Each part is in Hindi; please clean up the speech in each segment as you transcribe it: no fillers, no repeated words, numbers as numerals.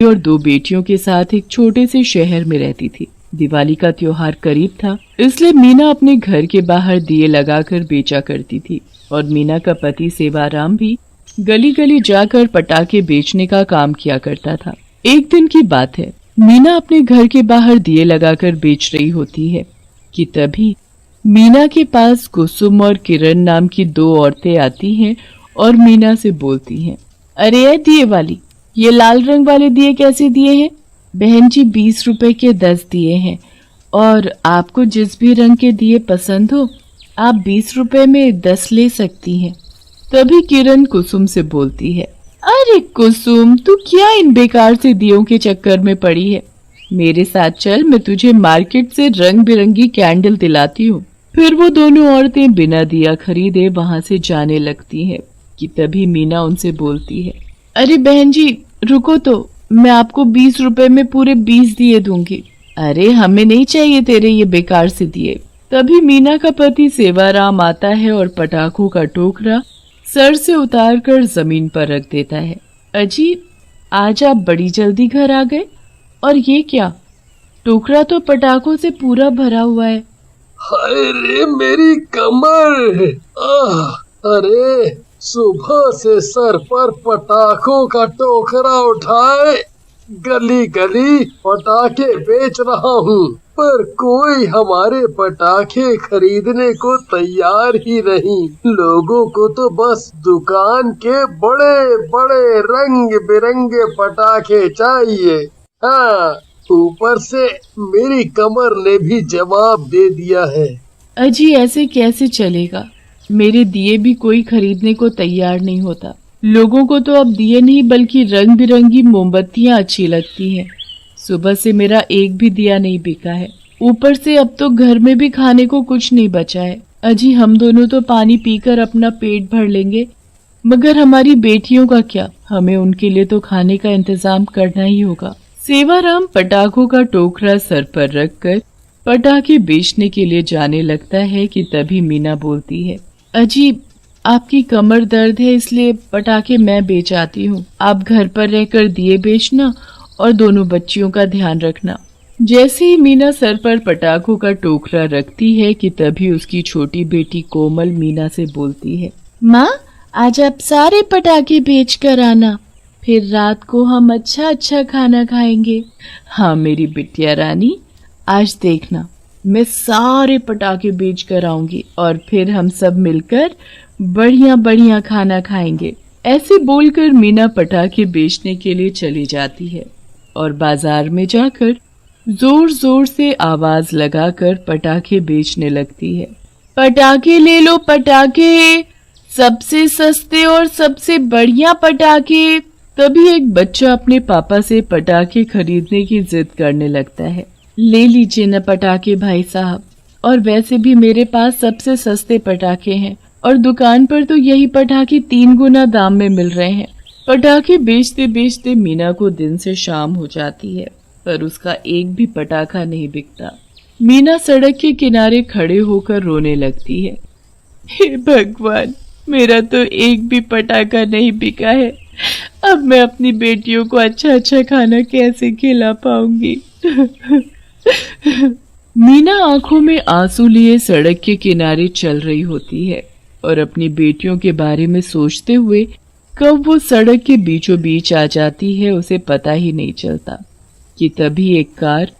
और दो बेटियों के साथ एक छोटे से शहर में रहती थी। दिवाली का त्योहार करीब था, इसलिए मीना अपने घर के बाहर दिए लगाकर बेचा करती थी और मीना का पति सेवाराम भी गली गली जाकर पटाखे बेचने का काम किया करता था। एक दिन की बात है, मीना अपने घर के बाहर दिए लगाकर बेच रही होती है कि तभी मीना के पास कुसुम और किरण नाम की दो औरतें आती हैं और मीना से बोलती हैं, अरे दिए वाली, ये लाल रंग वाले दिए कैसे दिए हैं? बहन जी 20 रुपए के 10 दिए हैं और आपको जिस भी रंग के दिए पसंद हो आप 20 रुपए में 10 ले सकती हैं। तभी किरण कुसुम से बोलती है, अरे कुसुम, तू क्या इन बेकार से दियों के चक्कर में पड़ी है? मेरे साथ चल, मैं तुझे मार्केट से रंग बिरंगी कैंडल दिलाती हूँ। फिर वो दोनों औरतें बिना दिया खरीदे वहां से जाने लगती हैं कि तभी मीना उनसे बोलती है, अरे बहन जी रुको तो, मैं आपको 20 रुपए में पूरे 20 दिए दूंगी। अरे हमें नहीं चाहिए तेरे ये बेकार से दिए। तभी मीना का पति सेवाराम आता है और पटाखों का टोकरा सर से उतारकर जमीन पर रख देता है। अजी, आज आप बड़ी जल्दी घर आ गए, और ये क्या? टोकरा तो पटाखों से पूरा भरा हुआ है। हाय रे मेरी कमर! अरे सुबह से सर पर पटाखों का टोकरा उठाए गली गली पटाखे बेच रहा हूँ, पर कोई हमारे पटाखे खरीदने को तैयार ही नहीं। लोगों को तो बस दुकान के बड़े बड़े रंग बिरंगे पटाखे चाहिए। हाँ, ऊपर से मेरी कमर ने भी जवाब दे दिया है। अजी ऐसे कैसे चलेगा? मेरे दिए भी कोई खरीदने को तैयार नहीं होता। लोगों को तो अब दिए नहीं बल्कि रंग बिरंगी मोमबत्तियां अच्छी लगती हैं। सुबह से मेरा एक भी दिया नहीं बिका है, ऊपर से अब तो घर में भी खाने को कुछ नहीं बचा है। अजी हम दोनों तो पानी पीकर अपना पेट भर लेंगे, मगर हमारी बेटियों का क्या? हमें उनके लिए तो खाने का इंतजाम करना ही होगा। सेवाराम पटाखों का टोकरा सर पर रखकर पटाखे बेचने के लिए जाने लगता है कि तभी मीना बोलती है, अजी आपकी कमर दर्द है इसलिए पटाखे मैं बेच आती हूँ। आप घर पर रहकर दिए बेचना और दोनों बच्चियों का ध्यान रखना। जैसे ही मीना सर पर पटाखों का टोकरा रखती है कि तभी उसकी छोटी बेटी कोमल मीना से बोलती है, माँ आज आप सारे पटाखे बेच कर आना, फिर रात को हम अच्छा अच्छा खाना खाएंगे। हाँ मेरी बिटिया रानी, आज देखना मैं सारे पटाखे बेच कर आऊंगी और फिर हम सब मिलकर बढ़िया बढ़िया खाना खाएंगे। ऐसे बोलकर मीना पटाखे बेचने के लिए चली जाती है और बाजार में जाकर जोर जोर से आवाज लगाकर पटाखे बेचने लगती है। पटाखे ले लो पटाखे, सबसे सस्ते और सबसे बढ़िया पटाखे। तभी एक बच्चा अपने पापा से पटाखे खरीदने की जिद करने लगता है। ले लीजिए न पटाखे भाई साहब, और वैसे भी मेरे पास सबसे सस्ते पटाखे हैं और दुकान पर तो यही पटाखे 3 गुना दाम में मिल रहे हैं। पटाखे बेचते बेचते मीना को दिन से शाम हो जाती है, पर उसका एक भी पटाखा नहीं बिकता। मीना सड़क के किनारे खड़े होकर रोने लगती है, हे भगवान, मेरा तो एक भी पटाखा नहीं बिका है। अब मैं अपनी बेटियों को अच्छा अच्छा खाना कैसे खिला पाऊंगी। मीना आंखों में आंसू लिए सड़क के किनारे चल रही होती है और अपनी बेटियों के बारे में सोचते हुए कब वो सड़क के बीचों बीच आ जाती है उसे पता ही नहीं चलता कि तभी एक कार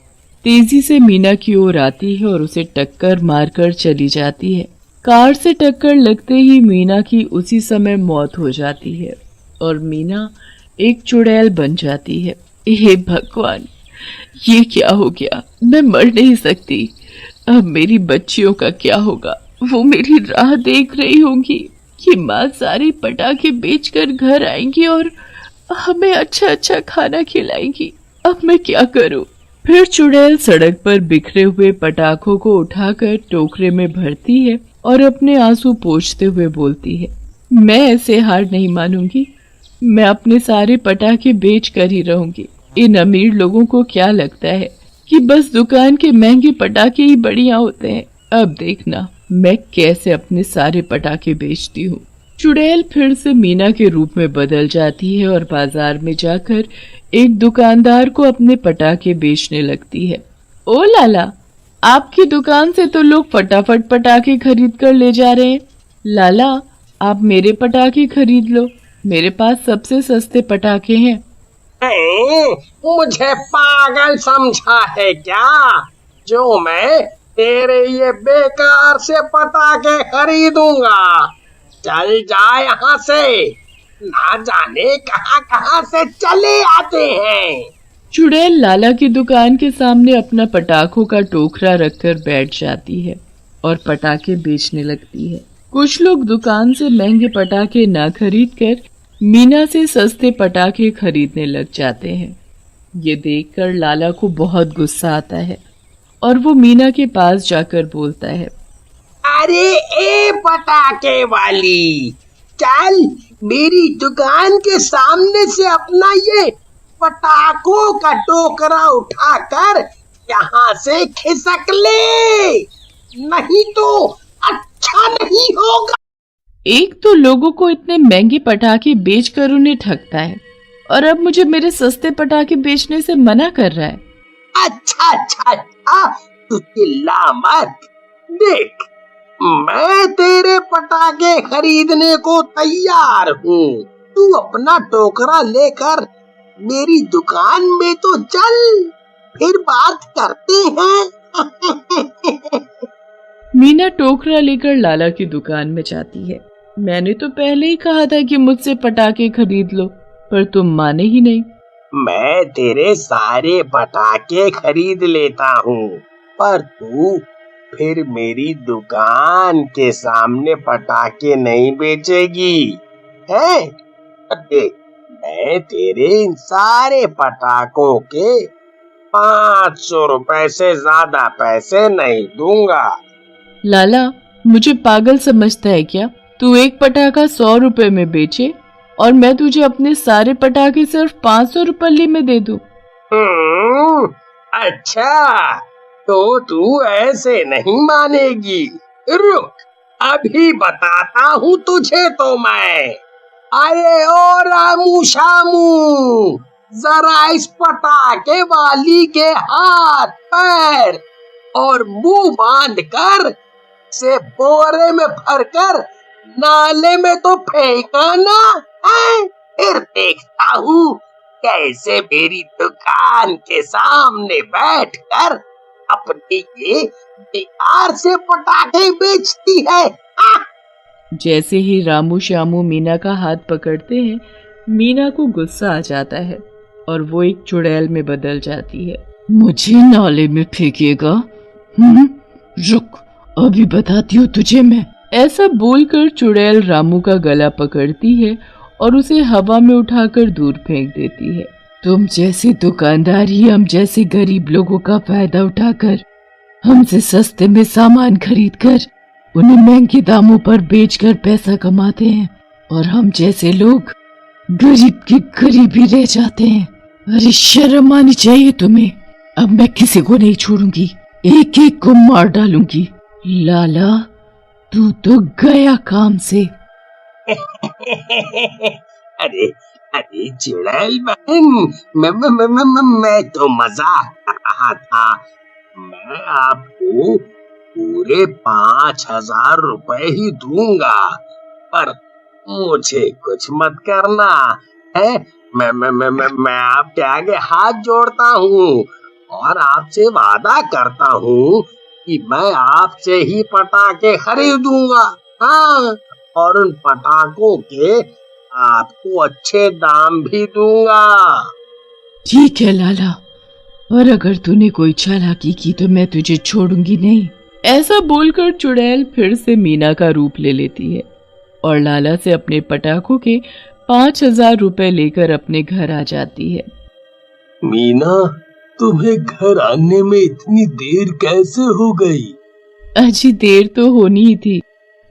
तेजी से मीना की ओर आती है और उसे टक्कर मारकर चली जाती है। कार से टक्कर लगते ही मीना की उसी समय मौत हो जाती है और मीना एक चुड़ैल बन जाती है। हे भगवान, ये क्या हो गया? मैं मर नहीं सकती। अब मेरी बच्चियों का क्या होगा? वो मेरी राह देख रही होंगी। ये माँ सारे पटाखे बेचकर घर आएंगी और हमें अच्छा अच्छा खाना खिलाएंगी। अब मैं क्या करूं? फिर चुड़ैल सड़क पर बिखरे हुए पटाखों को उठाकर टोकरे में भरती है और अपने आंसू पोंछते हुए बोलती है, मैं ऐसे हार नहीं मानूंगी। मैं अपने सारे पटाखे बेच कर ही रहूंगी। इन अमीर लोगों को क्या लगता है कि बस दुकान के महंगे पटाखे ही बढ़िया होते हैं। अब देखना मैं कैसे अपने सारे पटाखे बेचती हूँ। चुड़ैल फिर से मीना के रूप में बदल जाती है और बाजार में जाकर एक दुकानदार को अपने पटाखे बेचने लगती है। ओ लाला, आपकी दुकान से तो लोग फटाफट पटाखे खरीद कर ले जा रहे हैं। लाला, आप मेरे पटाखे खरीद लो, मेरे पास सबसे सस्ते पटाखे हैं। मुझे पागल समझा है क्या, जो मैं तेरे ये बेकार से पटाखे खरीदूंगा? चल जा यहाँ से, ना जाने कहाँ कहाँ से चले आते हैं। चुड़ैल लाला की दुकान के सामने अपना पटाखों का टोकरा रखकर बैठ जाती है और पटाखे बेचने लगती है। कुछ लोग दुकान से महंगे पटाखे ना खरीदकर मीना से सस्ते पटाखे खरीदने लग जाते हैं। ये देखकर लाला को बहुत गुस्सा आता है और वो मीना के पास जाकर बोलता है, अरे ए पटाखे वाली, चल मेरी दुकान के सामने से अपना ये पटाखों का टोकरा उठाकर यहाँ से खिसक ले, नहीं तो अच्छा नहीं होगा। एक तो लोगों को इतने महंगे पटाखे बेचकर उन्हें ठगता है और अब मुझे मेरे सस्ते पटाखे बेचने से मना कर रहा है। अच्छा अच्छा अच्छा, तू चिल्ला मत। देख, मैं तेरे पटाखे खरीदने को तैयार हूँ। तू अपना टोकरा लेकर मेरी दुकान में तो चल, फिर बात करते हैं। मीना टोकरा लेकर लाला की दुकान में जाती है। मैंने तो पहले ही कहा था कि मुझसे पटाखे खरीद लो, पर तुम माने ही नहीं। मैं तेरे सारे पटाखे खरीद लेता हूँ, पर तू फिर मेरी दुकान के सामने पटाखे नहीं बेचेगी, है? देख, मैं तेरे इन सारे पटाखों के 500 रुपए से ज्यादा पैसे नहीं दूंगा। लाला, मुझे पागल समझता है क्या? तू एक पटाखा 100 रुपए में बेचे और मैं तुझे अपने सारे पटाखे सिर्फ 500 रुपये में दे दूं। अच्छा, तो तू ऐसे नहीं मानेगी। रुक, अभी बताता हूँ तुझे तो मैं। अरे ओ रामू शामू, जरा इस पटाखे वाली के हाथ पैर और मुंह बांध कर से बोरे में भरकर नाले में तो फेंका ना है? फिर देखता हूँ कैसे मेरी दुकान के सामने बैठकर अपनी ये बेकार से पटाखे बेचती है। जैसे ही रामू श्यामू मीना का हाथ पकड़ते हैं, मीना को गुस्सा आ जाता है और वो एक चुड़ैल में बदल जाती है। मुझे नाले में फेंकेगा? रुक, अभी बताती हूँ तुझे मैं। ऐसा बोलकर चुड़ैल रामू का गला पकड़ती है और उसे हवा में उठाकर दूर फेंक देती है। तुम जैसे दुकानदार ही हम जैसे गरीब लोगों का फायदा उठाकर हमसे सस्ते में सामान खरीदकर उन्हें महंगे दामों पर बेचकर पैसा कमाते हैं और हम जैसे लोग गरीब की गरीब ही रह जाते हैं। अरे शर्म आनी चाहिए तुम्हें। अब मैं किसी को नहीं छोड़ूंगी, एक एक को मार डालूंगी। लाला, तू तो गया काम से। अरे अरे चुड़ैल बहन, मैं तो मजाक कर रहा था। मैं आपको पूरे 5000 रुपए ही दूंगा, पर मुझे कुछ मत करना है। मैं आपके आगे हाथ जोड़ता हूँ और आपसे वादा करता हूँ कि मैं आपसे ही पटाखे खरीदूंगा। हाँ, और उन पटाखों के आपको अच्छे दाम भी दूंगा। ठीक है लाला, और अगर तूने कोई चालाकी की तो मैं तुझे छोड़ूंगी नहीं। ऐसा बोलकर चुड़ैल फिर से मीना का रूप ले लेती है और लाला से अपने पटाखों के 5000 रुपए लेकर अपने घर आ जाती है। मीना, तुम्हें घर आने में इतनी देर कैसे हो गई? अजी देर तो होनी ही थी।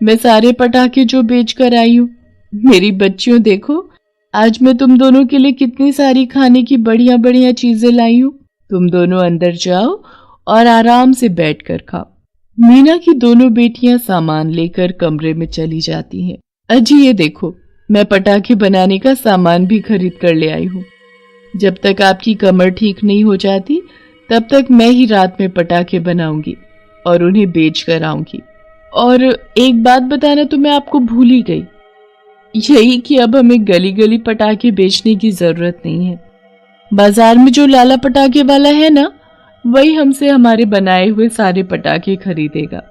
मैं सारे पटाखे जो बेच कर आई हूँ मेरी बच्चियों देखो, आज मैं तुम दोनों के लिए कितनी सारी खाने की बढ़िया बढ़िया चीजें लाई हूँ। तुम दोनों अंदर जाओ और आराम से बैठकर खाओ। मीना की दोनों बेटियां सामान लेकर कमरे में चली जाती हैं। अजी ये देखो, मैं पटाखे बनाने का सामान भी खरीद कर ले आई हूँ। जब तक आपकी कमर ठीक नहीं हो जाती तब तक मैं ही रात में पटाखे बनाऊंगी और उन्हें बेच कर आऊंगी। और एक बात बताना तो मैं आपको भूल ही गई, यही कि अब हमें गली गली पटाखे बेचने की जरूरत नहीं है। बाजार में जो लाला पटाखे वाला है ना, वही हमसे हमारे बनाए हुए सारे पटाखे खरीदेगा।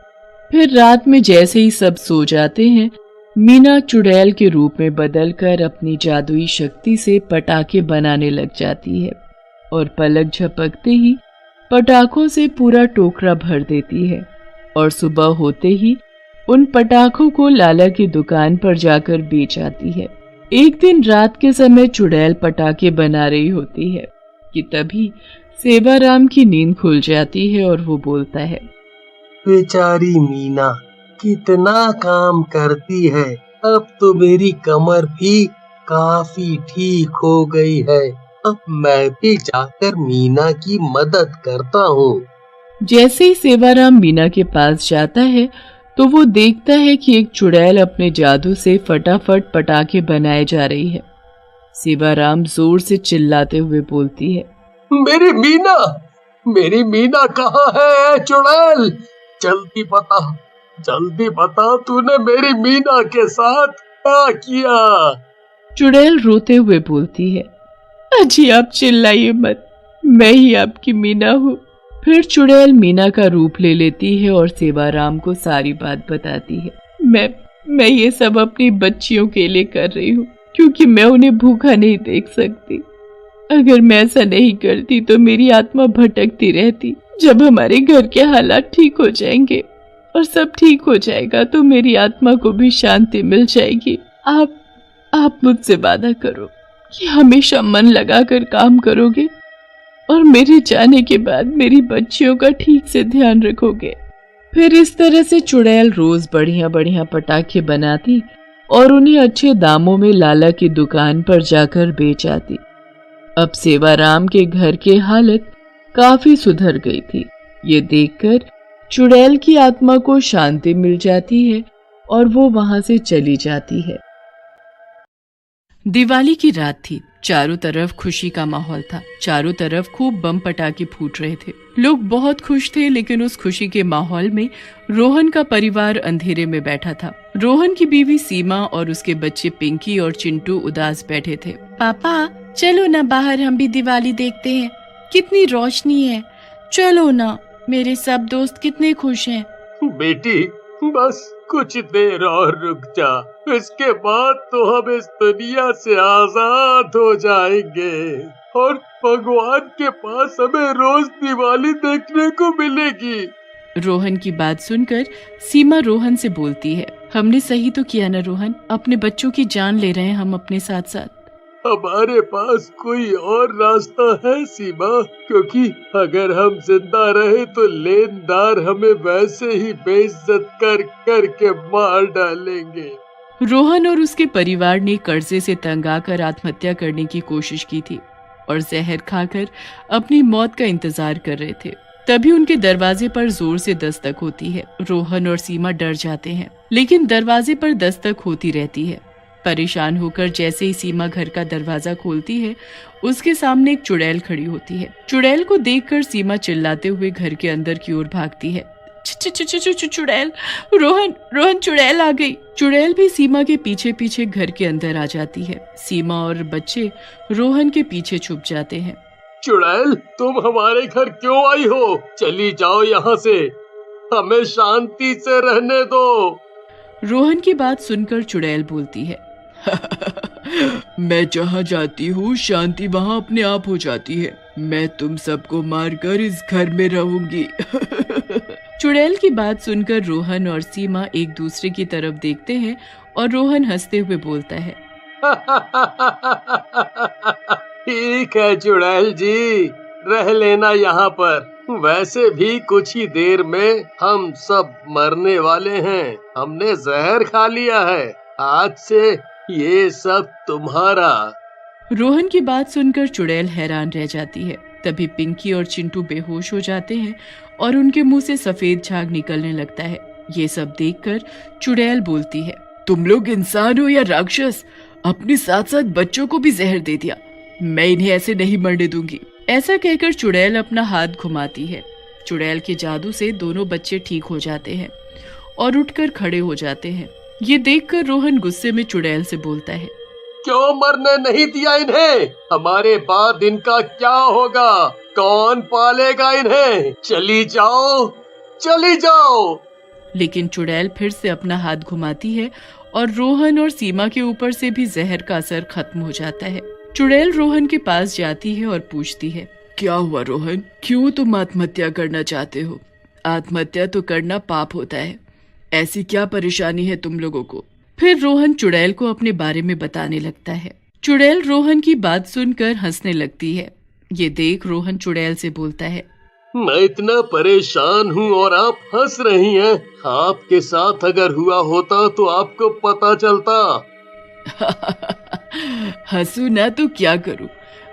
फिर रात में जैसे ही सब सो जाते हैं, मीना चुड़ैल के रूप में बदलकर अपनी जादुई शक्ति से पटाखे बनाने लग जाती है और पलक झपकते ही पटाखों से पूरा टोकरा भर देती है। और सुबह होते ही उन पटाखों को लाला की दुकान पर जाकर बेच आती है। एक दिन रात के समय चुड़ैल पटाखे बना रही होती है कि तभी सेवाराम की नींद खुल जाती है और वो बोलता है, बेचारी मीना कितना काम करती है, अब तो मेरी कमर भी काफी ठीक हो गई है। अब मैं भी जाकर मीना की मदद करता हूँ। जैसे ही सेवाराम मीना के पास जाता है तो वो देखता है कि एक चुड़ैल अपने जादू से फटाफट पटाखे बनाए जा रही है। सेवाराम जोर से चिल्लाते हुए बोलती है, मेरी मीना कहाँ है चुड़ैल? जल्दी बता तूने मेरी मीना के साथ क्या किया? चुड़ैल रोते हुए बोलती है, अजी आप चिल्लाइए मत, मैं ही आपकी मीना हूँ। फिर चुड़ैल मीना का रूप ले लेती है और सेवाराम को सारी बात बताती है। मैं ये सब अपनी बच्चियों के लिए कर रही हूँ, क्योंकि मैं उन्हें भूखा नहीं देख सकती। अगर मैं ऐसा नहीं करती तो मेरी आत्मा भटकती रहती। जब हमारे घर के हालात ठीक हो जाएंगे और सब ठीक हो जाएगा तो मेरी आत्मा को भी शांति मिल जाएगी। आप मुझसे वादा करो कि हमेशा मन लगाकर काम करोगे और मेरे जाने के बाद मेरी बच्चियों का ठीक से ध्यान रखोगे। फिर इस तरह से चुड़ैल रोज बढ़िया बढ़िया पटाखे बनाती और उन्हें अच्छे दामों में लाला की दुकान पर जाकर बेच आती। अब सेवाराम के घर की हालत काफी सुधर गई थी। ये देखकर चुड़ैल की आत्मा को शांति मिल जाती है और वो वहां से चली जाती है। दिवाली की रात थी। चारों तरफ खुशी का माहौल था। चारों तरफ खूब बम पटाखे फूट रहे थे। लोग बहुत खुश थे, लेकिन उस खुशी के माहौल में रोहन का परिवार अंधेरे में बैठा था। रोहन की बीवी सीमा और उसके बच्चे पिंकी और चिंटू उदास बैठे थे। पापा चलो ना बाहर, हम भी दिवाली देखते हैं, कितनी रोशनी है। चलो ना, मेरे सब दोस्त कितने खुश हैं। बेटी बस कुछ देर और रुक जा, इसके बाद तो हम इस दुनिया से आजाद हो जाएंगे और भगवान के पास हमें रोज दिवाली देखने को मिलेगी। रोहन की बात सुनकर सीमा रोहन से बोलती है, हमने सही तो किया ना रोहन, अपने बच्चों की जान ले रहे हैं हम अपने साथ साथ। हमारे पास कोई और रास्ता है सीमा, क्योंकि अगर हम जिंदा रहे तो लेनदार हमें वैसे ही बेइज्जत कर के मार डालेंगे। रोहन और उसके परिवार ने कर्जे से तंग आकर आत्महत्या करने की कोशिश की थी और जहर खाकर अपनी मौत का इंतजार कर रहे थे। तभी उनके दरवाजे पर जोर से दस्तक होती है। रोहन और सीमा डर जाते हैं, लेकिन दरवाजे पर दस्तक होती रहती है। परेशान होकर जैसे ही सीमा घर का दरवाजा खोलती है, उसके सामने एक चुड़ैल खड़ी होती है। चुड़ैल को देखकर सीमा चिल्लाते हुए घर के अंदर की ओर भागती है। चुड़ैल, रोहन चुड़ैल आ गई। चुड़ैल भी सीमा के पीछे पीछे घर के अंदर आ जाती है। सीमा और बच्चे रोहन के पीछे छुप जाते हैं। चुड़ैल, तुम हमारे घर क्यों आई हो? चली जाओ यहाँ से, हमें शांति से रहने दो। रोहन की बात सुनकर चुड़ैल बोलती है, मैं जहाँ जाती हूँ शांति वहाँ अपने आप हो जाती है। मैं तुम सबको मारकर इस घर में रहूंगी। चुड़ैल की बात सुनकर रोहन और सीमा एक दूसरे की तरफ देखते हैं और रोहन हंसते हुए बोलता है, ठीक है चुड़ैल जी, रह लेना यहाँ पर। वैसे भी कुछ ही देर में हम सब मरने वाले हैं। हमने जहर खा लिया है। आज से ये सब तुम्हारा। रोहन की बात सुनकर चुड़ैल हैरान रह जाती है। तभी पिंकी और चिंटू बेहोश हो जाते हैं और उनके मुंह से सफेद झाग निकलने लगता है। ये सब देखकर चुड़ैल बोलती है, तुम लोग इंसान हो या राक्षस, अपने साथ साथ बच्चों को भी जहर दे दिया। मैं इन्हें ऐसे नहीं मरने दूंगी। ऐसा कहकर चुड़ैल अपना हाथ घुमाती है। चुड़ैल के जादू से दोनों बच्चे ठीक हो जाते हैं और उठकर खड़े हो जाते हैं। ये देखकर रोहन गुस्से में चुड़ैल से बोलता है, क्यों मरने नहीं दिया इन्हें? हमारे बाद इनका क्या होगा? कौन पालेगा इन्हें? चली जाओ, चली जाओ। लेकिन चुड़ैल फिर से अपना हाथ घुमाती है और रोहन और सीमा के ऊपर से भी जहर का असर खत्म हो जाता है। चुड़ैल रोहन के पास जाती है और पूछती है, क्या हुआ रोहन, क्यों तुम आत्महत्या करना चाहते हो? आत्महत्या तो करना पाप होता है। ऐसी क्या परेशानी है तुम लोगों को? फिर रोहन चुड़ैल को अपने बारे में बताने लगता है। चुड़ैल रोहन की बात सुनकर हंसने लगती है। ये देख रोहन चुड़ैल से बोलता है, मैं इतना परेशान हूँ और आप हंस रही हैं। आपके साथ अगर हुआ होता तो आपको पता चलता। हंसू ना तो क्या करूं?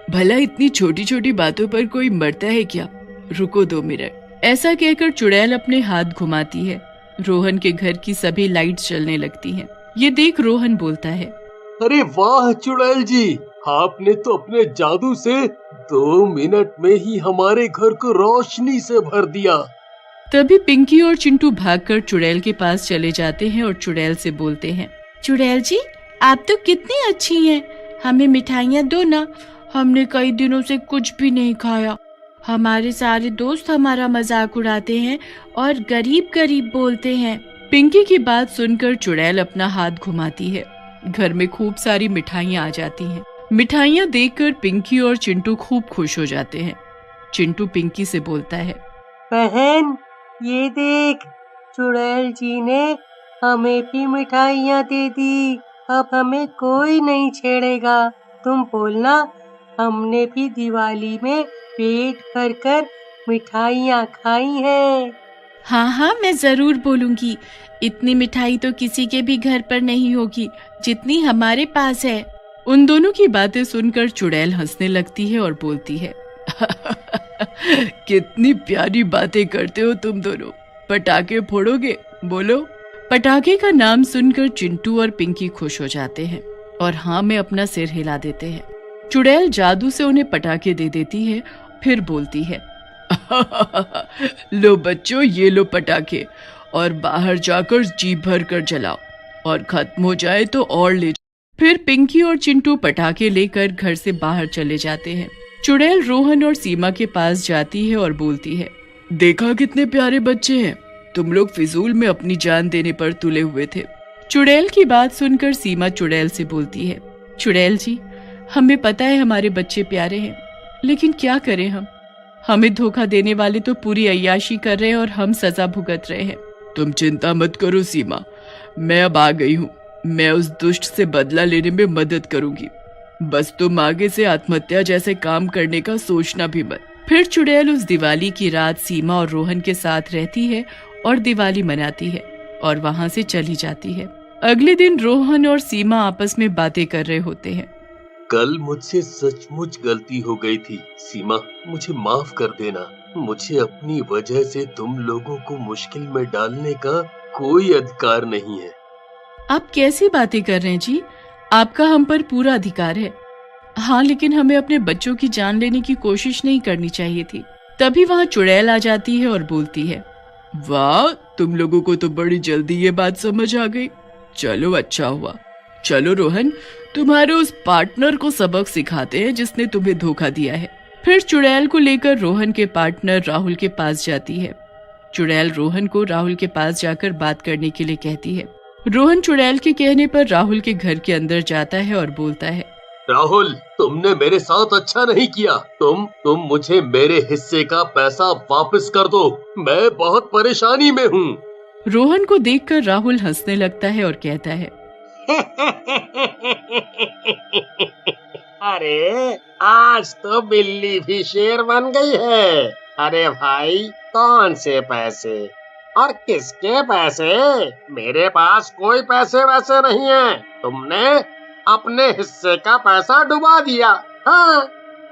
भला इतनी छोटी छोटी बातों पर कोई मरता है क्या? रुको 2 मिनट। ऐसा कहकर चुड़ैल अपने हाथ घुमाती है। रोहन के घर की सभी लाइट्स जलने लगती हैं। ये देख रोहन बोलता है, अरे वाह चुड़ैल जी, आपने तो अपने जादू से 2 मिनट में ही हमारे घर को रोशनी से भर दिया। तभी पिंकी और चिंटू भागकर चुड़ैल के पास चले जाते हैं और चुड़ैल से बोलते हैं, चुड़ैल जी आप तो कितनी अच्छी हैं, हमें मिठाइयाँ दो ना, हमने कई दिनों से कुछ भी नहीं खाया। हमारे सारे दोस्त हमारा मजाक उड़ाते हैं और गरीब गरीब बोलते हैं। पिंकी की बात सुनकर चुड़ैल अपना हाथ घुमाती है। घर में खूब सारी मिठाइयाँ आ जाती हैं। मिठाइयाँ देखकर पिंकी और चिंटू खूब खुश हो जाते हैं। चिंटू पिंकी से बोलता है, बहन ये देख, चुड़ैल जी ने हमें भी मिठाइयाँ दे दी, अब हमें कोई नहीं छेड़ेगा। तुम बोलना हमने भी दिवाली में पेट भर कर मिठाइयाँ खाई हैं। हाँ हाँ मैं जरूर बोलूंगी। इतनी मिठाई तो किसी के भी घर पर नहीं होगी जितनी हमारे पास है। उन दोनों की बातें सुनकर चुड़ैल हंसने लगती है और बोलती है, कितनी प्यारी बातें करते हो तुम दोनों। पटाखे फोड़ोगे? बोलो। पटाखे का नाम सुनकर चिंटू और पिंकी खुश हो जाते हैं और हाँ में अपना सिर हिला देते हैं। चुड़ैल जादू से उन्हें पटाखे दे देती है, फिर बोलती है, लो बच्चों ये लो पटाखे, और बाहर जाकर जी भर कर जलाओ, और खत्म हो जाए तो और ले जाओ। फिर पिंकी और चिंटू पटाखे लेकर घर से बाहर चले जाते हैं। चुड़ैल रोहन और सीमा के पास जाती है और बोलती है, देखा कितने प्यारे बच्चे हैं, तुम लोग फिजूल में अपनी जान देने पर तुले हुए थे। चुड़ैल की बात सुनकर सीमा चुड़ैल से बोलती है, चुड़ैल जी हमें पता है हमारे बच्चे प्यारे हैं, लेकिन क्या करें हम, हमें धोखा देने वाले तो पूरी अय्याशी कर रहे हैं और हम सजा भुगत रहे हैं। तुम चिंता मत करो सीमा, मैं अब आ गई हूँ, मैं उस दुष्ट से बदला लेने में मदद करूंगी। बस तुम आगे से आत्महत्या जैसे काम करने का सोचना भी मत। फिर चुड़ैल उस दिवाली की रात सीमा और रोहन के साथ रहती है और दिवाली मनाती है और वहां से चली जाती है। अगले दिन रोहन और सीमा आपस में बातें कर रहे होते हैं। कल मुझसे सचमुच गलती हो गई थी सीमा, मुझे माफ कर देना। मुझे अपनी वजह से तुम लोगों को मुश्किल में डालने का कोई अधिकार नहीं है। आप कैसी बातें कर रहे हैं जी, आपका हम पर पूरा अधिकार है। हाँ लेकिन हमें अपने बच्चों की जान लेने की कोशिश नहीं करनी चाहिए थी। तभी वहाँ चुड़ैल आ जाती है और बोलती है, वाह तुम लोगों को तो बड़ी जल्दी ये बात समझ आ गई, चलो अच्छा हुआ। चलो रोहन तुम्हारे उस पार्टनर को सबक सिखाते हैं जिसने तुम्हें धोखा दिया है। फिर चुड़ैल को लेकर रोहन के पार्टनर राहुल के पास जाती है। चुड़ैल रोहन को राहुल के पास जाकर बात करने के लिए कहती है। रोहन चुड़ैल के कहने पर राहुल के घर के अंदर जाता है और बोलता है, राहुल तुमने मेरे साथ अच्छा नहीं किया, तुम मुझे मेरे हिस्से का पैसा वापस कर दो, मैं बहुत परेशानी में हूँ। रोहन को देखकर राहुल हंसने लगता है और कहता है, अरे आज तो बिल्ली भी शेर बन गई है। अरे भाई कौन से पैसे और किसके पैसे? मेरे पास कोई पैसे वैसे नहीं है। तुमने अपने हिस्से का पैसा डुबा दिया। हाँ।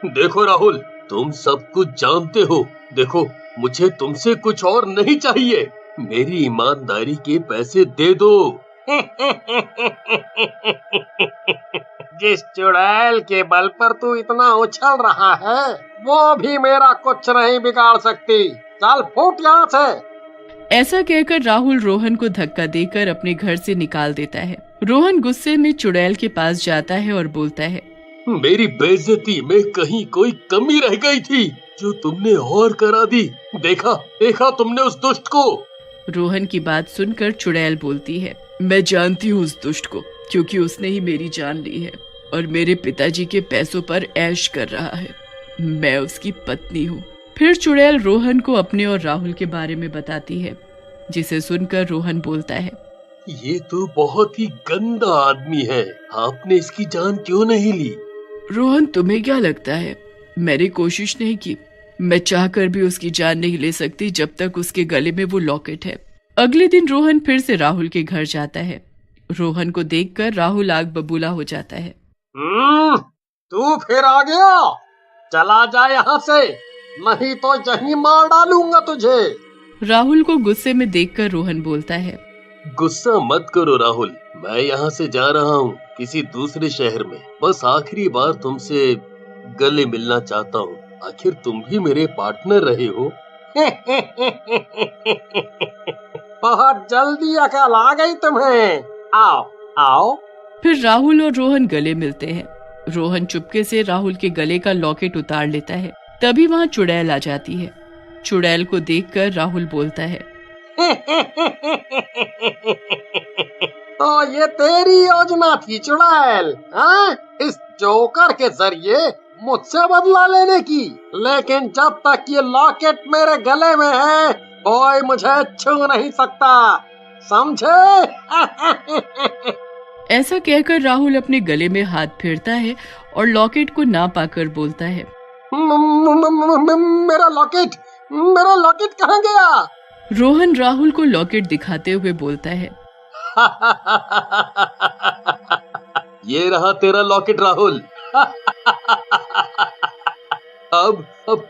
देखो राहुल, तुम सब कुछ जानते हो। देखो, मुझे तुमसे कुछ और नहीं चाहिए। मेरी ईमानदारी के पैसे दे दो। जिस चुड़ैल के बल पर तू इतना उछल रहा है, वो भी मेरा कुछ नहीं बिगाड़ सकती। चल फूट यहाँ से। ऐसा कहकर राहुल रोहन को धक्का देकर अपने घर से निकाल देता है। रोहन गुस्से में चुड़ैल के पास जाता है और बोलता है, मेरी बेइज्जती में कहीं कोई कमी रह गई थी जो तुमने और करा दी। देखा तुमने उस दुष्ट को। रोहन की बात सुनकर चुड़ैल बोलती है, मैं जानती हूँ उस दुष्ट को, क्योंकि उसने ही मेरी जान ली है और मेरे पिताजी के पैसों पर ऐश कर रहा है। मैं उसकी पत्नी हूँ। फिर चुड़ैल रोहन को अपने और राहुल के बारे में बताती है, जिसे सुनकर रोहन बोलता है, ये तो बहुत ही गंदा आदमी है। आपने इसकी जान क्यों नहीं ली? रोहन, तुम्हें क्या लगता है मैंने कोशिश नहीं की? मैं चाहकर भी उसकी जान नहीं ले सकती जब तक उसके गले में वो लॉकेट है। अगले दिन रोहन फिर से राहुल के घर जाता है। रोहन को देखकर राहुल आग बबूला हो जाता है। तू फिर आ गया? चला जा यहाँ से, नहीं तो यहीं मार डालूंगा तुझे। राहुल को गुस्से में देखकर रोहन बोलता है, गुस्सा मत करो राहुल, मैं यहाँ से जा रहा हूँ किसी दूसरे शहर में। बस आखिरी बार तुमसे गले मिलना चाहता हूँ। आखिर तुम भी मेरे पार्टनर रहे हो। बहुत जल्दी अकल आ गई तुम्हें। आओ। फिर राहुल और रोहन गले मिलते हैं। रोहन चुपके से राहुल के गले का लॉकेट उतार लेता है। तभी वहाँ चुड़ैल आ जाती है। चुड़ैल को देखकर राहुल बोलता है, तो ये तेरी योजना थी चुड़ैल, हाँ? इस जोकर के जरिए मुझसे बदला लेने की। लेकिन जब तक ये लॉकेट मेरे गले में है, कोई मुझे छू नहीं सकता, समझे? ऐसा कहकर राहुल अपने गले में हाथ फेरता है और लॉकेट को ना पाकर बोलता है, मेरा लॉकेट कहाँ गया? रोहन राहुल को लॉकेट दिखाते हुए बोलता है, ये रहा तेरा लॉकेट राहुल। अब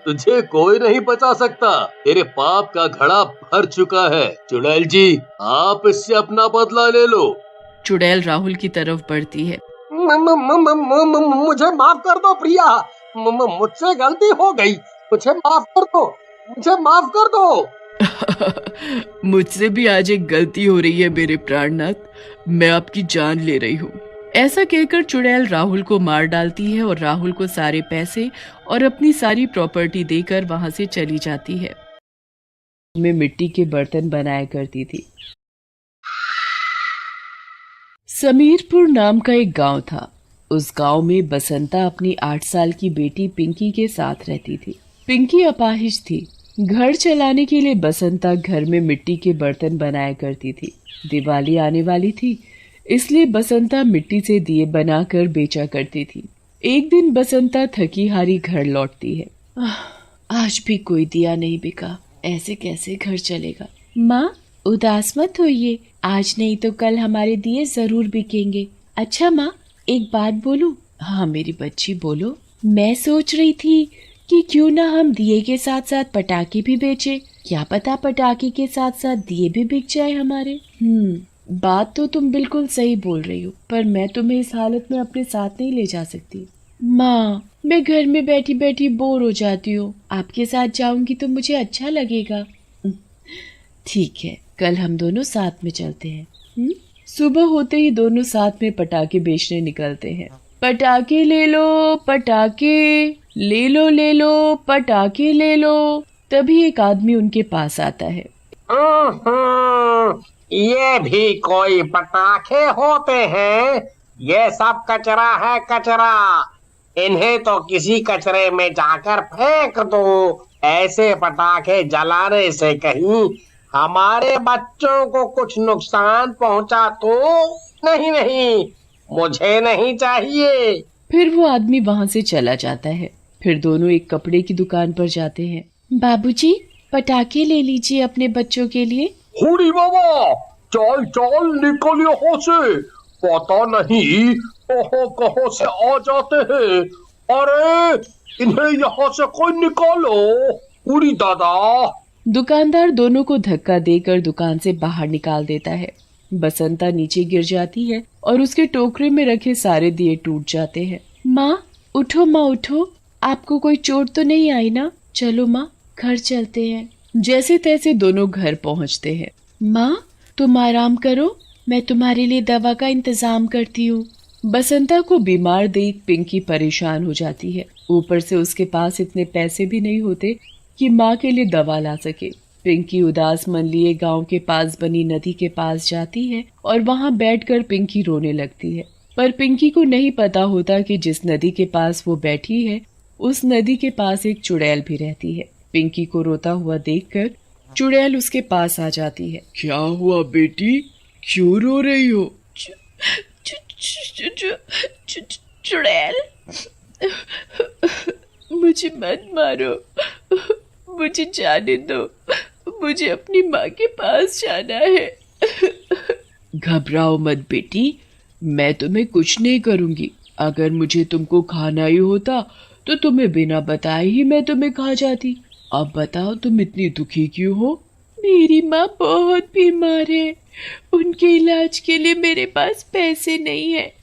तुझे कोई नहीं बचा सकता। तेरे पाप का घड़ा भर चुका है। चुड़ैल जी, आप इससे अपना बदला ले लो। चुड़ैल राहुल की तरफ बढ़ती है। मुझे माफ कर दो प्रिया, मुझसे गलती हो गई। मुझे माफ कर दो। मुझसे भी आज एक गलती हो रही है मेरे प्राणनाथ, मैं आपकी जान ले रही हूँ। ऐसा कहकर चुड़ैल राहुल को मार डालती है और राहुल को सारे पैसे और अपनी सारी प्रॉपर्टी देकर वहाँ से चली जाती है। मैं मिट्टी के बर्तन बनाया करती थी। समीरपुर नाम का एक गांव था। उस गांव में बसंता अपनी 8 साल की बेटी पिंकी के साथ रहती थी। पिंकी अपाहिज थी। घर चलाने के लिए बसंता घर में मिट्टी के बर्तन बनाया करती थी। दिवाली आने वाली थी, इसलिए बसंता मिट्टी से दिए बनाकर बेचा करती थी। एक दिन बसंता थकी हारी घर लौटती है। आज भी कोई दिया नहीं बिका, ऐसे कैसे घर चलेगा। माँ, उदास मत होइए, आज नहीं तो कल हमारे दिए जरूर बिकेंगे। अच्छा माँ, एक बात बोलूं? हाँ मेरी बच्ची, बोलो। मैं सोच रही थी कि क्यों ना हम दिए के साथ साथ पटाखे भी बेचे। क्या पता पटाखे के साथ साथ दिए भी बिक जाए हमारे। बात तो तुम बिल्कुल सही बोल रही हो, पर मैं तुम्हें इस हालत में अपने साथ नहीं ले जा सकती। माँ, मैं घर में बैठी बैठी बोर हो जाती हूँ, आपके साथ जाऊंगी तो मुझे अच्छा लगेगा। ठीक है, कल हम दोनों साथ में चलते हैं। सुबह होते ही दोनों साथ में पटाखे बेचने निकलते हैं। पटाखे ले लो, पटाखे ले लो, पटाखे ले लो। तभी एक आदमी उनके पास आता है। ये भी कोई पटाखे होते हैं? ये सब कचरा है, कचरा। इन्हें तो किसी कचरे में जाकर फेंक दो। ऐसे पटाखे जलाने से कहीं हमारे बच्चों को कुछ नुकसान पहुंचा तो नहीं, मुझे नहीं चाहिए। फिर वो आदमी वहाँ से चला जाता है। फिर दोनों एक कपड़े की दुकान पर जाते हैं। बाबूजी, पटाखे ले लीजिए अपने बच्चों के लिए। हुड़ी बाबा, चल निकल यहाँ से। पता नहीं कहो कहो से आ जाते हैं। अरे इन्हें यहाँ से कोई निकालो। पूरी दादा। दुकानदार दोनों को धक्का देकर दुकान से बाहर निकाल देता है। बसंता नीचे गिर जाती है और उसके टोकरे में रखे सारे दिए टूट जाते हैं। माँ उठो, माँ उठो, आपको कोई चोट तो नहीं आई ना? चलो माँ घर चलते हैं। जैसे तैसे दोनों घर पहुँचते हैं। माँ तुम आराम करो, मैं तुम्हारे लिए दवा का इंतजाम करती हूँ। बसंता को बीमार देख पिंकी परेशान हो जाती है। ऊपर से उसके पास इतने पैसे भी नहीं होते कि माँ के लिए दवा ला सके। पिंकी उदास मन लिए गांव के पास बनी नदी के पास जाती है और वहां बैठकर पिंकी रोने लगती है। पर पिंकी को नहीं पता होता कि जिस नदी के पास वो बैठी है उस नदी के पास एक चुड़ैल भी रहती है। पिंकी को रोता हुआ देखकर चुड़ैल उसके पास आ जाती है। क्या हुआ बेटी, क्यों रो रही हो? चुड़ैल, मुझे मत मारो, मुझे जाने दो, मुझे अपनी माँ के पास जाना है। घबराओ मत बेटी, मैं तुम्हें कुछ नहीं करूंगी। अगर मुझे तुमको खाना ही होता तो तुम्हें बिना बताए ही मैं तुम्हें खा जाती। अब बताओ तुम इतनी दुखी क्यों हो? मेरी माँ बहुत बीमार है, उनके इलाज के लिए मेरे पास पैसे नहीं है।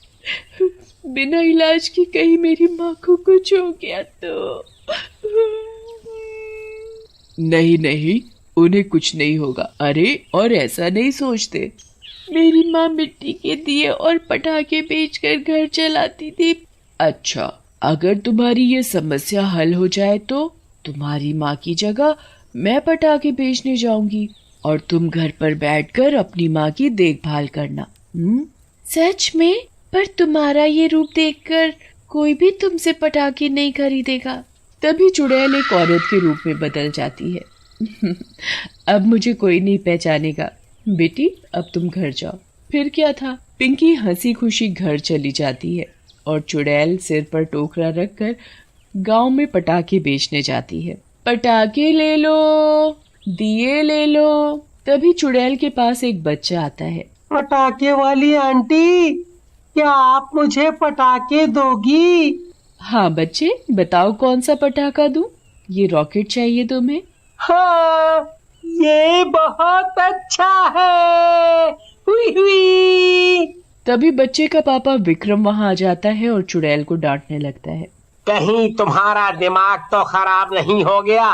बिना इलाज के कहीं मेरी माँ को कुछ हो गया तो। नहीं नहीं, उन्हें कुछ नहीं होगा। अरे और ऐसा नहीं सोचते। मेरी माँ मिट्टी के दिए और पटाखे बेचकर घर चलाती थी। अच्छा, अगर तुम्हारी ये समस्या हल हो जाए तो तुम्हारी माँ की जगह मैं पटाखे बेचने जाऊंगी और तुम घर पर बैठकर अपनी माँ की देखभाल करना। सच में? पर तुम्हारा ये रूप देखकर कोई भी तुमसे पटाखे नहीं खरीदेगा। तभी चुड़ैल एक औरत के रूप में बदल जाती है। अब मुझे कोई नहीं पहचानेगा। बेटी अब तुम घर जाओ। फिर क्या था, पिंकी हंसी खुशी घर चली जाती है और चुड़ैल सिर पर टोकरा रखकर गांव में पटाखे बेचने जाती है। पटाखे ले लो, दिए ले लो। तभी चुड़ैल के पास एक बच्चा आता है। पटाखे वाली आंटी, क्या आप मुझे पटाखे दोगी? हाँ बच्चे, बताओ कौन सा पटाखा दूं? ये रॉकेट चाहिए तुम्हें? हाँ, ये बहुत अच्छा है। हुई हुई। तभी बच्चे का पापा विक्रम वहां आ जाता है और चुड़ैल को डांटने लगता है। कहीं तुम्हारा दिमाग तो खराब नहीं हो गया?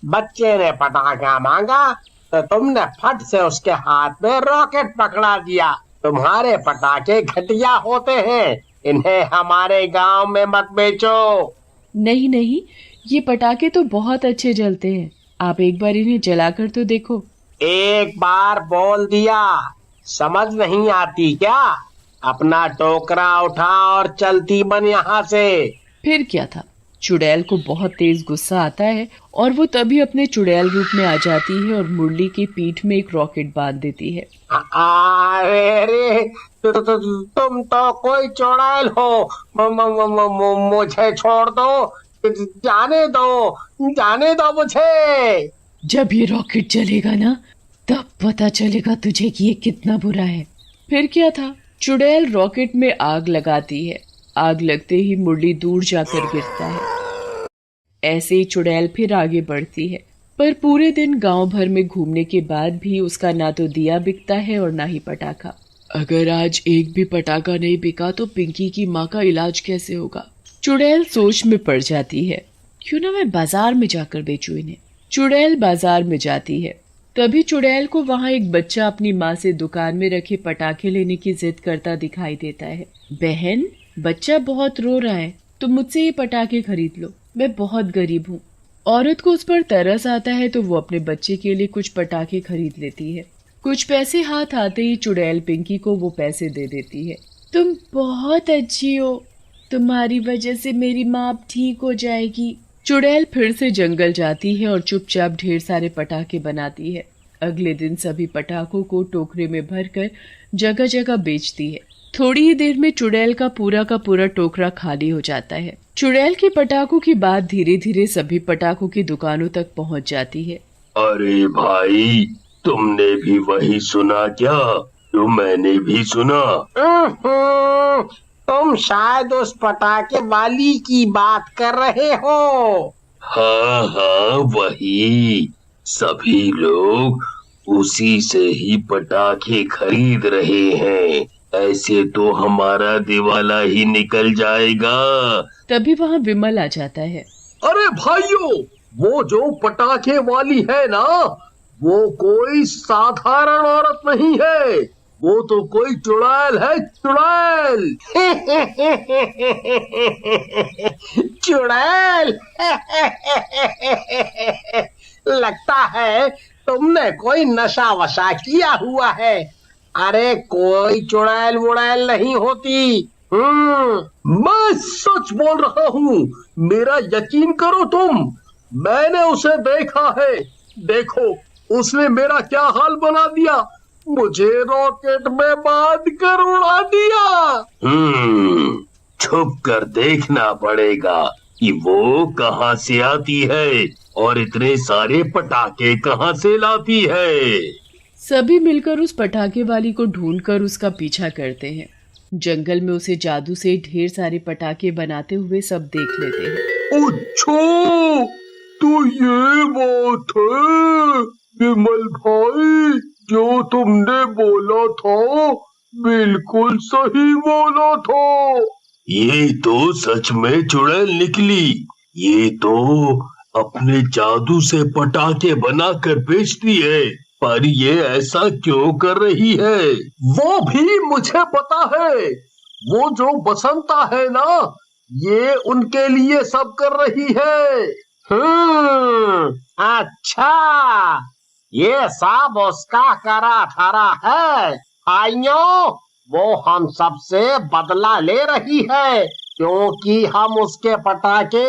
बच्चे ने पटाखा मांगा तो तुमने फट से उसके हाथ में रॉकेट पकड़ा दिया। तुम्हारे पटाखे घटिया होते हैं, इन्हें हमारे गांव में मत बेचो। नहीं नहीं, ये पटाखे तो बहुत अच्छे जलते हैं, आप एक बार इन्हें जलाकर तो देखो। एक बार बोल दिया, समझ नहीं आती क्या? अपना टोकरा उठा और चलती बन यहाँ से। फिर क्या था, चुड़ैल को बहुत तेज गुस्सा आता है और वो तभी अपने चुड़ैल रूप में आ जाती है और मुरली की पीठ में एक रॉकेट बांध देती है। अरे तुम तो कोई चुड़ैल हो, मुझे छोड़ दो, जाने दो मुझे। जब ये रॉकेट चलेगा ना तब पता चलेगा तुझे कि ये कितना बुरा है। फिर क्या था, चुड़ैल रॉकेट में आग लगाती है। आग लगते ही मुरली दूर जाकर गिरता है। ऐसे ही चुड़ैल फिर आगे बढ़ती है, पर पूरे दिन गांव भर में घूमने के बाद भी उसका ना तो दिया बिकता है और ना ही पटाखा। अगर आज एक भी पटाखा नहीं बिका तो पिंकी की माँ का इलाज कैसे होगा? चुड़ैल सोच में पड़ जाती है, क्यों ना मैं बाजार में जाकर बेचूं इन्हें। चुड़ैल बाजार में जाती है। तभी चुड़ैल को वहाँ एक बच्चा अपनी माँ से दुकान में रखे पटाखे लेने की जिद करता दिखाई देता है। बहन, बच्चा बहुत रो रहा है, तुम मुझसे ये पटाखे खरीद लो, मैं बहुत गरीब हूँ। औरत को उस पर तरस आता है तो वो अपने बच्चे के लिए कुछ पटाखे खरीद लेती है। कुछ पैसे हाथ आते ही चुड़ैल पिंकी को वो पैसे दे देती है। तुम बहुत अच्छी हो, तुम्हारी वजह से मेरी माँ अब ठीक हो जाएगी। चुड़ैल फिर से जंगल जाती है और चुपचाप ढेर सारे पटाखे बनाती है। अगले दिन सभी पटाखों को टोकरे में भरकर जगह जगह बेचती है। थोड़ी ही देर में चुड़ैल का पूरा टोकरा खाली हो जाता है। चुड़ैल के पटाखों की बात धीरे धीरे सभी पटाखों की दुकानों तक पहुंच जाती है। अरे भाई, तुमने भी वही सुना क्या जो मैंने भी सुना? तुम शायद उस पटाखे वाली की बात कर रहे हो। हाँ हाँ, वही। सभी लोग उसी से ही पटाखे खरीद रहे हैं। ऐसे तो हमारा दिवाला ही निकल जाएगा। तभी वहाँ विमल आ जाता है। अरे भाइयों, वो जो पटाखे वाली है ना, वो कोई साधारण औरत नहीं है, वो तो कोई चुड़ैल है, चुड़ैल। चुड़ैल। लगता है तुमने कोई नशा वशा किया हुआ है। अरे कोई चुड़ैल वुड़ैल नहीं होती। मैं सच बोल रहा हूँ, मेरा यकीन करो तुम। मैंने उसे देखा है। देखो उसने मेरा क्या हाल बना दिया, मुझे रॉकेट में बांध कर उड़ा दिया। छुप कर देखना पड़ेगा कि वो कहाँ से आती है और इतने सारे पटाखे कहाँ से लाती है। सभी मिलकर उस पटाखे वाली को ढूंढकर उसका पीछा करते हैं। जंगल में उसे जादू से ढेर सारे पटाखे बनाते हुए सब देख लेते हैं। अच्छा, तो ये बात है विमल भाई, जो तुमने बोला था बिल्कुल सही बोला था। ये तो सच में चुड़ैल निकली। ये तो अपने जादू से पटाखे बनाकर बेचती है, पर ये ऐसा क्यों कर रही है? वो भी मुझे पता है। वो जो बसंता है ना, ये उनके लिए सब कर रही है। अच्छा, ये सब उसका करा धरा है। भाइयों, वो हम सबसे बदला ले रही है, क्योंकि हम उसके पटाखे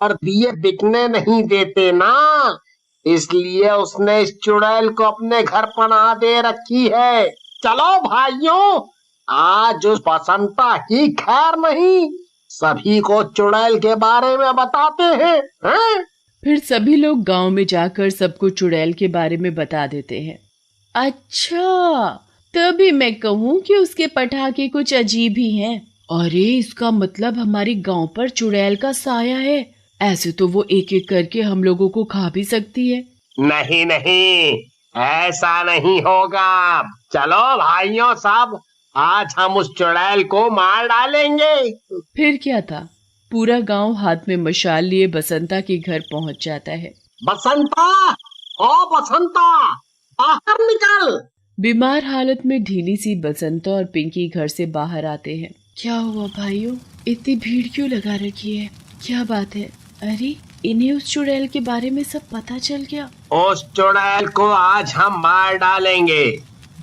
और दिए बिकने नहीं देते ना, इसलिए उसने इस चुड़ैल को अपने घर पनाह दे रखी है। चलो भाइयों, आज उस बसंता की खैर नहीं, सभी को चुड़ैल के बारे में बताते हैं। फिर सभी लोग गांव में जाकर सबको चुड़ैल के बारे में बता देते हैं। अच्छा, तभी मैं कहूँ कि उसके पटाखे कुछ अजीब ही हैं। अरे इसका मतलब हमारे गांव पर चुड़ैल का साया है। ऐसे तो वो एक एक करके हम लोगों को खा भी सकती है। नहीं नहीं, ऐसा नहीं होगा। चलो भाइयों सब, आज हम उस चुड़ैल को मार डालेंगे। फिर क्या था, पूरा गांव हाथ में मशाल लिए बसंता के घर पहुंच जाता है। बसंता, ओ बसंता, बाहर निकल। बीमार हालत में ढीली सी बसंता और पिंकी घर से बाहर आते हैं। क्या हुआ भाइयों, इतनी भीड़ क्यों लगा रखी है? क्या बात है? अरे इन्हें उस चुड़ैल के बारे में सब पता चल गया। उस चुड़ैल को आज हम मार डालेंगे।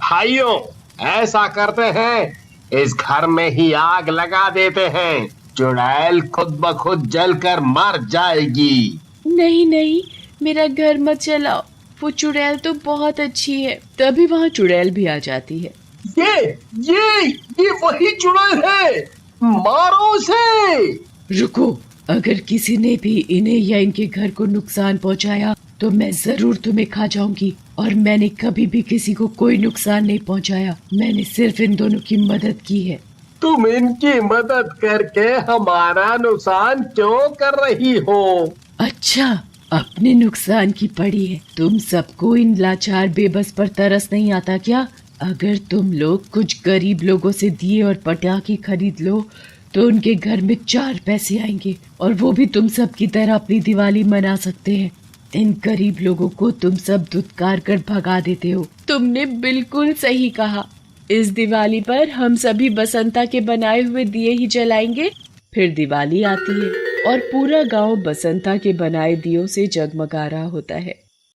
भाइयों, ऐसा करते हैं, इस घर में ही आग लगा देते हैं, चुड़ैल खुद ब खुद जलकर मर जाएगी। नहीं नहीं, मेरा घर मत जलाओ, वो चुड़ैल तो बहुत अच्छी है। तभी वहाँ चुड़ैल भी आ जाती है। ये वही चुड़ैल है, मारो उसे। रुको, अगर किसी ने भी इन्हें या इनके घर को नुकसान पहुंचाया तो मैं जरूर तुम्हें खा जाऊंगी। और मैंने कभी भी किसी को कोई नुकसान नहीं पहुंचाया, मैंने सिर्फ इन दोनों की मदद की है। तुम इनकी मदद करके हमारा नुकसान क्यों कर रही हो? अच्छा, अपने नुकसान की पड़ी है। तुम सबको इन लाचार बेबस पर तरस नहीं आता क्या? अगर तुम लोग कुछ गरीब लोगों से दिए और पटाखे खरीद लो तो उनके घर में 4 पैसे आएंगे और वो भी तुम सब की तरह अपनी दिवाली मना सकते हैं। इन गरीब लोगों को तुम सब धुतकार कर भगा देते हो। तुमने बिल्कुल सही कहा। इस दिवाली पर हम सभी बसंता के बनाए हुए दिए ही जलाएंगे। फिर दिवाली आती है और पूरा गांव बसंता के बनाए दियों से जगमगा रहा होता है।